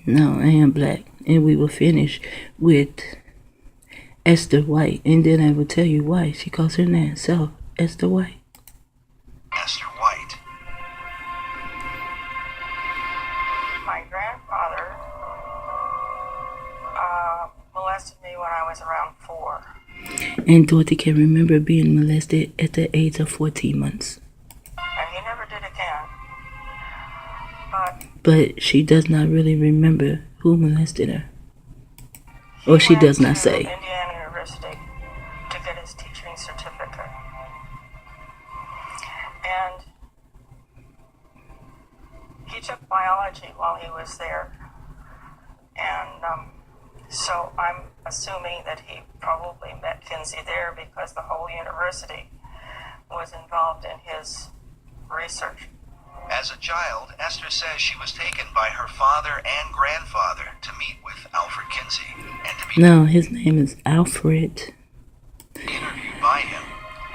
No, I am black. And we will finish with Esther White. And then I will tell you why she calls her name herself Esther White. Esther White. My grandfather molested me when I was around 4. And Dorothy can remember being molested at the age of 14 months. And he never did again. But she does not really remember who molested her. Or she does not say. He went to Indiana University to get his teaching certificate. And he took biology while he was there. And so I'm assuming that he probably met KINsey there because the whole university was involved in his research. As a child, Esther says she was taken by her father and grandfather to meet with Alfred KINsey and to be his name is Alfred. Interviewed by him.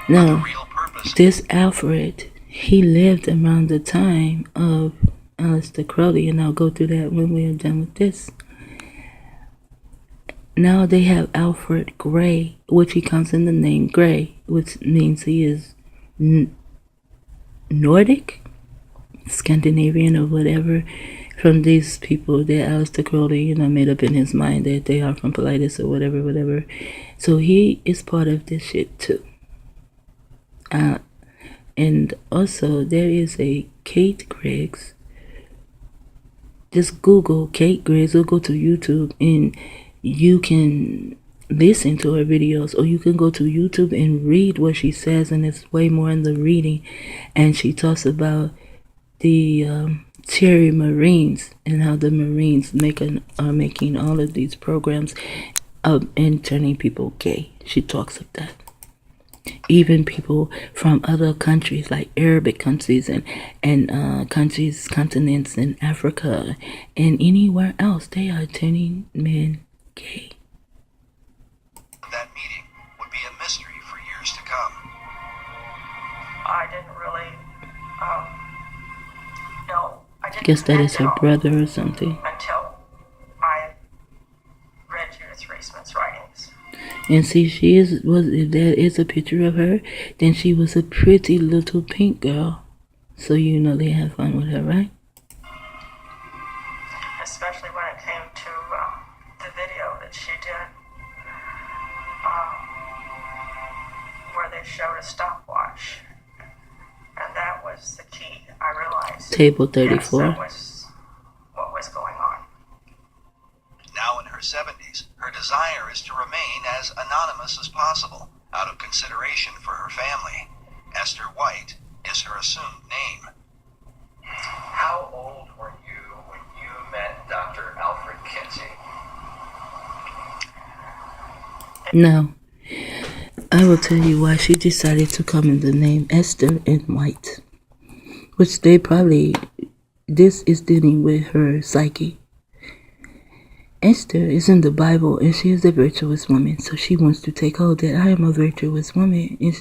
No, For the real purpose. This Alfred, he lived around the time of Aleister Crowley, and I'll go through that when we are done with this. Now they have Alfred Gray, which he comes in the name Gray, which means he is Nordic, Scandinavian, or whatever, from these people that Aleister Crowley, made up in his mind that they are from Politis or whatever. So he is part of this shit too. And also there is a Kate Griggs. Just Google Kate Griggs or go to YouTube and you can listen to her videos, or you can go to YouTube and read what she says, and it's way more in the reading. And she talks about the Cherry Marines and how the Marines are making all of these programs and turning people gay. She talks of that. Even people from other countries like Arabic countries and countries, continents in Africa and anywhere else, they are turning men gay. That meeting would be a mystery for years to come. I didn't really know. I didn't Guess that is her connect brother or something. until I read Judith Reisman's writings. And see, if there is a picture of her, then she was a pretty little pink girl. So they had fun with her, right? Especially when it came to the video that she did, where they showed a stopwatch. And that was the key, I realized. Table 34. Yes, that was what was going on. Now in her 70s, her desire is to remain as anonymous as possible, out of consideration for her family. Esther White is her assumed name. How old were you when you met Dr. Alfred KINsey? Now, I will tell you why she decided to come in the name Esther and White. Which this is dealing with her psyche. Esther is in the Bible and she is a virtuous woman. So she wants to take hold that I am a virtuous woman. And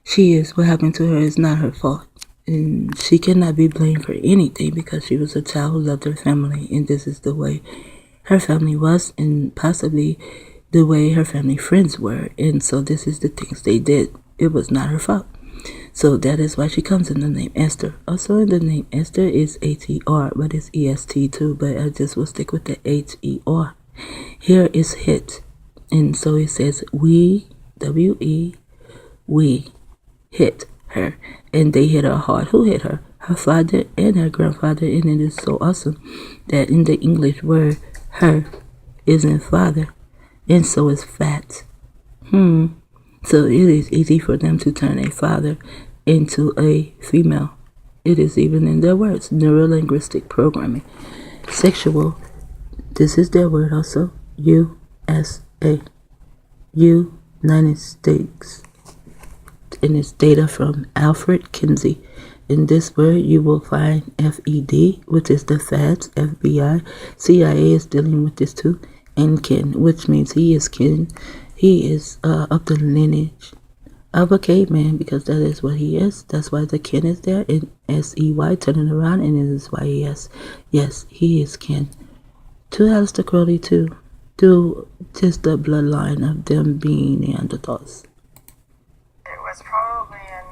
she is. What happened to her is not her fault. And she cannot be blamed for anything because she was a child who loved her family. And this is the way her family was, and possibly the way her family friends were. And so this is the things they did. It was not her fault. So that is why she comes in the name Esther. Also in the name Esther is H-E-R, but it's E-S-T too. But I just will stick with the H-E-R. Here is hit. And so it says we, W-E, we hit her. And they hit her hard. Who hit her? Her father and her grandfather. And it is so awesome that in the English word, her isn't father. And so is fat. So it is easy for them to turn a father into a female. It is even in their words, neurolinguistic programming. Sexual, this is their word also, USA, United States. And it's data from Alfred KINsey. In this word, you will find FED, which is the feds, FBI, CIA is dealing with this too, and kin, which means he is kin. He is of the lineage of a caveman, because that is what he is. That's why the kin is there in SEY, turning around, and it is YES. Yes, he is kin To Aleister Crowley too, through just the bloodline of them being Neanderthals. It was probably in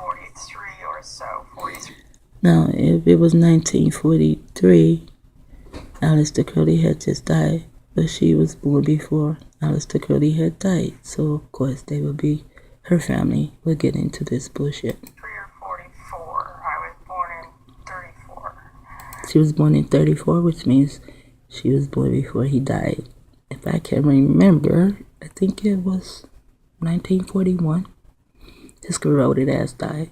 1943 or so, 43. Now, if it was 1943, Aleister Crowley had just died, but she was born before Aleister Crowley had died. So, of course, they would be, her family would get into this bullshit. 3 or 44. I was born in 34. She was born in 34, which means she was born before he died. If I can remember, I think it was 1941. His corroded ass died.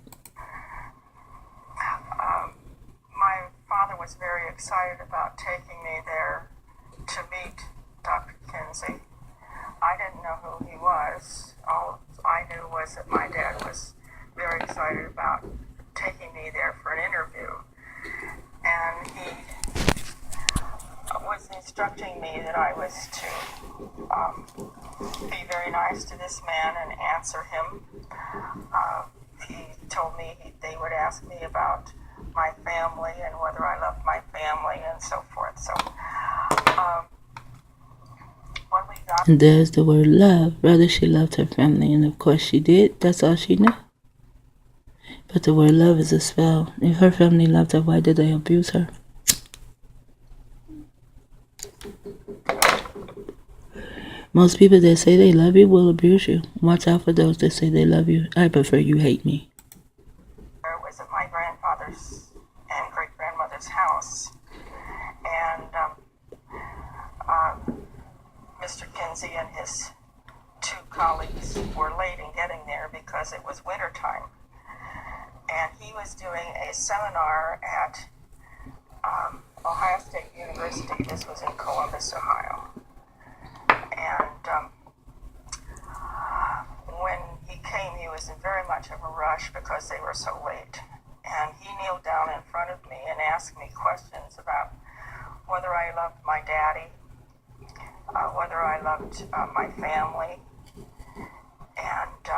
My father was very excited about taking me there to meet Dr. KINsey. I didn't know who he was. All I knew was that my dad was very excited about taking me there for an interview. And he was instructing me that I was to be very nice to this man and answer him. He told me they would ask me about my family and whether I loved my family and so forth. So when we got And there's the word love. Rather, she loved her family, and of course she did. That's all she knew. But the word love is a spell. If her family loved her, why did they abuse her? Most people that say they love you will abuse you. Watch out for those that say they love you. I prefer you hate me. there was at my grandfather's and great-grandmother's house. And Mr. KINsey and his 2 colleagues were late in getting there because it was winter time. And he was doing a seminar at Ohio State University. This was in Columbus, Ohio. And when he came, he was in very much of a rush because they were so late. And he kneeled down in front of me and asked me questions about whether I loved my daddy, whether I loved my family. And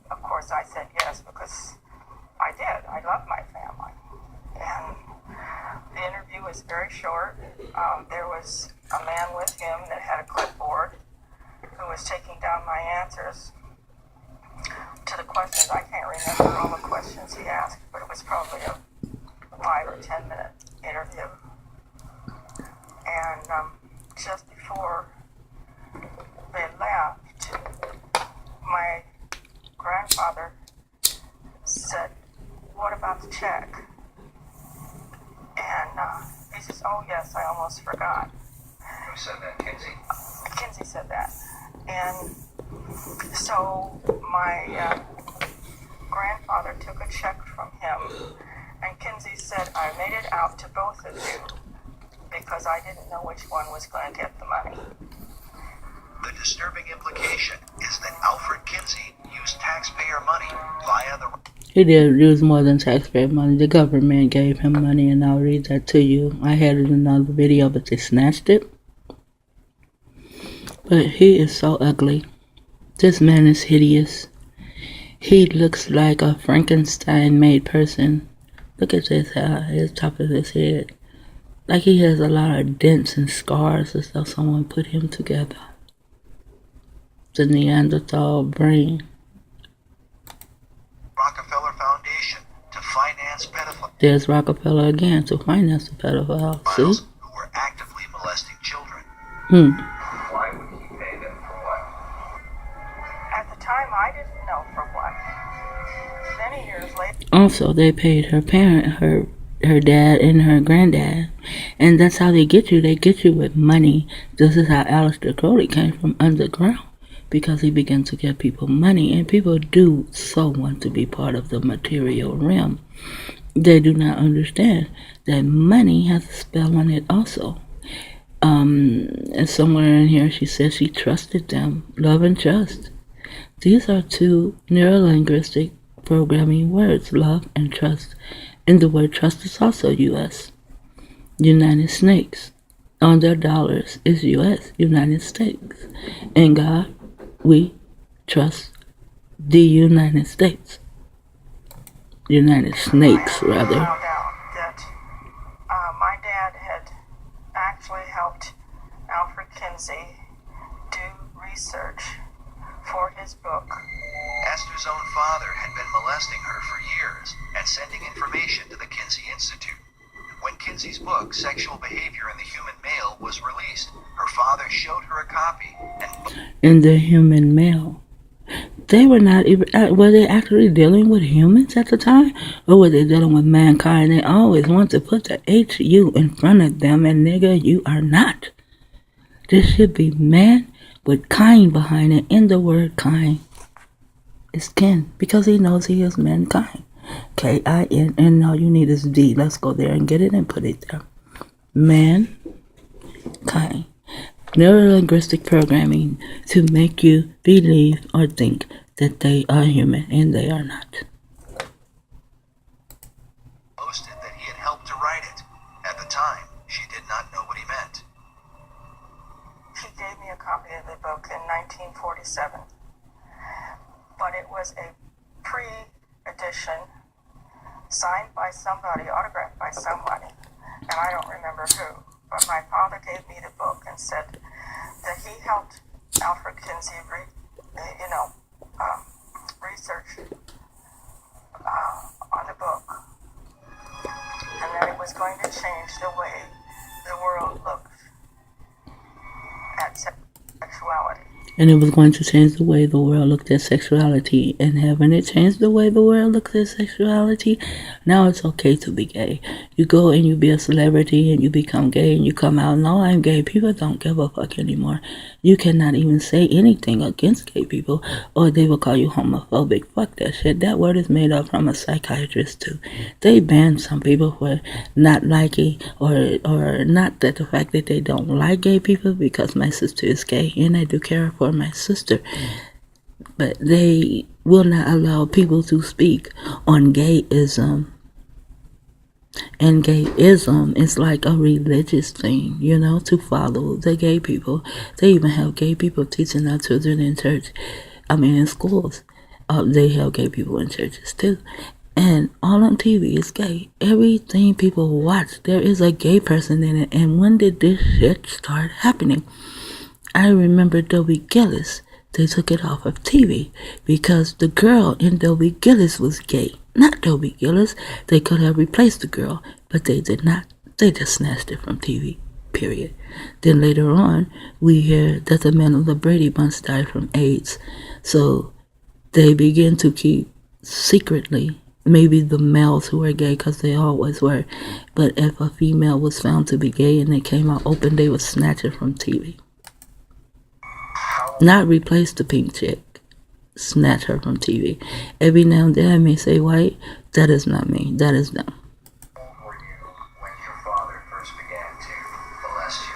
of course I said yes, because I did. I loved my family. And the interview was very short. There was a man with him that had a clipboard who was taking down my answers to the questions. I can't remember all the questions he asked, but it was probably a 5 or 10 minute interview. And just before they left, my grandfather said, "What about the check?" And he says, "Oh yes, I almost forgot." Who said that, KINsey? KINsey said that. And so my grandfather took a check from him, and KINsey said, "I made it out to both of you because I didn't know which one was going to get the money." The disturbing implication is that Alfred KINsey used taxpayer money via the... He did use more than taxpayer money. The government gave him money, and I'll read that to you. I had it in another video, but they snatched it. But he is so ugly. This man is hideous. He looks like a Frankenstein-made person. Look at this his top of his head. Like he has a lot of dents and scars as though someone put him together. The Neanderthal brain. Rockefeller Foundation to finance pedophiles There's Rockefeller again to finance the pedophile. See? who were actively molesting children. Why would he pay them for what? At the time, I didn't know for what. Many years later, Also, they paid her parent, her dad and her granddad. And that's how they get you. They get you with money. This is how Aleister Crowley came from underground. Because he began to give people money. And people do so want to be part of the material realm. They do not understand that money has a spell on it also. And somewhere in here she says she trusted them. Love and trust. These are 2 neurolinguistic programming words, love and trust. And the word trust is also U.S. United States. On their dollars is U.S. United States. And God, we trust the United States. United Snakes, rather. I found out that my dad Kinsey do research for his book. Esther's own father had been molesting her for years and sending information to the Kinsey Institute. When Kinsey's book, Sexual Behavior in the Human Male, was released, her father showed her a copy and... In the human male. They were not even, were they actually dealing with humans at the time? Or were they dealing with mankind? They always want to put the HU in front of them, and nigga, you are not. This should be man with kind behind it. In the word kind is kin, because he knows he is mankind. K-I-N, and all you need is D. Let's go there and get it and put it there. Man, kind. Neurolinguistic programming to make you believe or think that they are human, and they are not. Boasted that he had helped to write it. At the time, she did not know what he meant. He gave me a copy of the book in 1947, but it was a pre-edition signed by somebody, autographed by somebody, and I don't remember who. But my father gave me the book and said that he helped Alfred Kinsey research on the book, and that it was going to change the way the world looked at sexuality. And it was going to change the way the world looked at sexuality. And haven't it changed the way the world looks at sexuality? Now it's okay to be gay. You go and you be a celebrity and you become gay and you come out, no, I'm gay. People don't give a fuck anymore. You cannot even say anything against gay people or they will call you homophobic. Fuck that shit. That word is made up from a psychiatrist too. They banned some people for not liking or not that the fact that they don't like gay people, because my sister is gay and I do care for my sister, but they will not allow people to speak on gayism. And gayism is like a religious thing, to follow the gay people. They even have gay people teaching our children in church. In schools. They have gay people in churches too. And all on TV is gay. Everything people watch, there is a gay person in it. And when did this shit start happening? I remember Dobie Gillis. They took it off of TV because the girl in Dobie Gillis was gay. Not Dobie Gillis. They could have replaced the girl, but they did not. They just snatched it from TV, period. Then later on, we hear that the men of the Brady Bunch died from AIDS. So they begin to keep secretly, maybe the males who were gay, because they always were. But if a female was found to be gay and they came out open, they would snatch it from TV. Not replace the pink chick. Snatch her from TV. Every now and then I may say white. That is not me. That is them. How old were you when your father first began to molest you?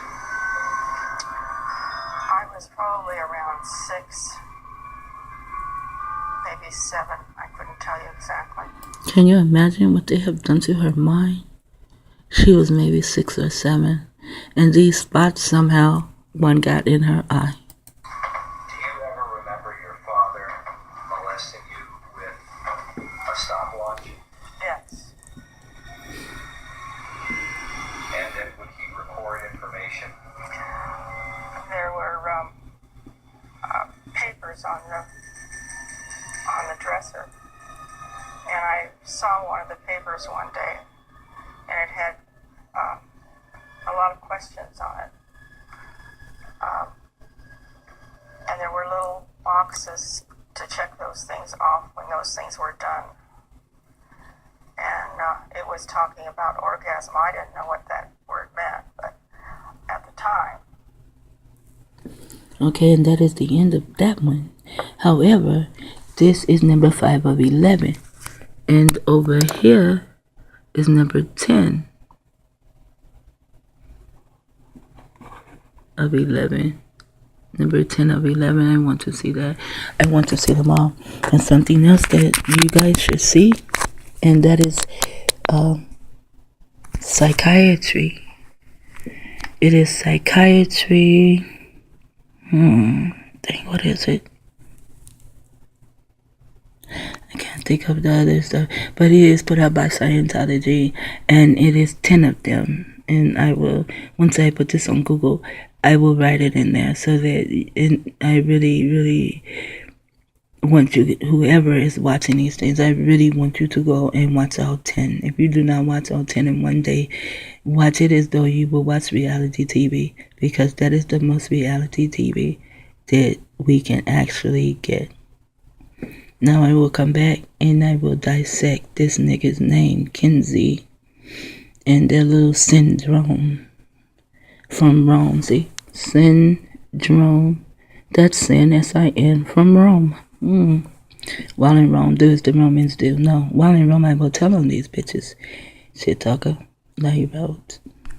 I was probably around 6, maybe 7. I couldn't tell you exactly. Can you imagine what they have done to her mind? She was maybe 6 or 7. And these spots somehow, one got in her eye. Stopwatch? Yes. And then would he record information? There were papers on the dresser, and I saw one of the papers one day, and it had a lot of questions on it, and there were little boxes to check those things off when those things were done. And it was talking about orgasm. I didn't know what that word meant, but at the time. Okay, and that is the end of that one. However, this is number 5 of 11. And over here is number 10 of 11. Number 10 of 11. I want to see that. I want to see them all. And something else that you guys should see, and that is psychiatry. It is psychiatry. Dang, what is it? I can't think of the other stuff. But it is put out by Scientology, and it is 10 of them. And I will, once I put this on Google, I will write it in there so that I really, really want you, whoever is watching these things, I really want you to go and watch all 10. If you do not watch all 10 in one day, watch it as though you will watch reality TV, because that is the most reality TV that we can actually get. Now I will come back and I will dissect this nigga's name, KINsey, and their little syndrome from Rome. See? Syndrome. That's sin, S-I-N, from Rome. While in Rome, do as the Romans do. No, while in Rome, I will tell on these bitches. Shit talker, lie about.